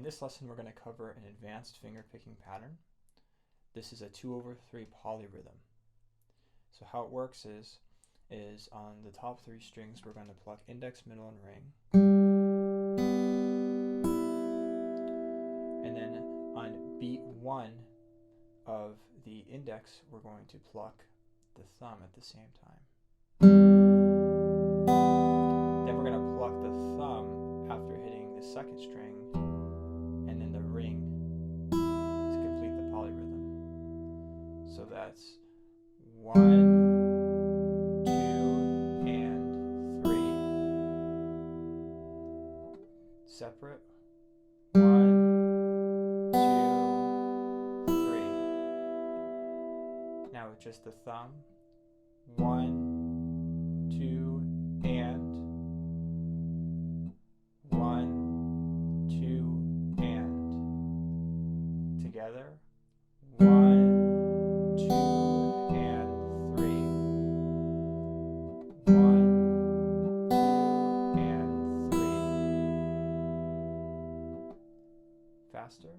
this lesson, we're going to cover an advanced finger-picking pattern. This is a 2/3 polyrhythm. So how it works is on the top 3 strings, we're going to pluck index, middle, and ring. And then on beat 1 of the index, we're going to pluck the thumb at the same time. Then we're going to pluck the thumb after hitting the 2nd string, and then the ring to complete the polyrhythm. So that's 1, 2, and 3. Separate. 1, 2, 3. Now with just the thumb. 1, 2, and 1, 2, and together. 1, 2, and 3. 1, 2, and 3. Faster.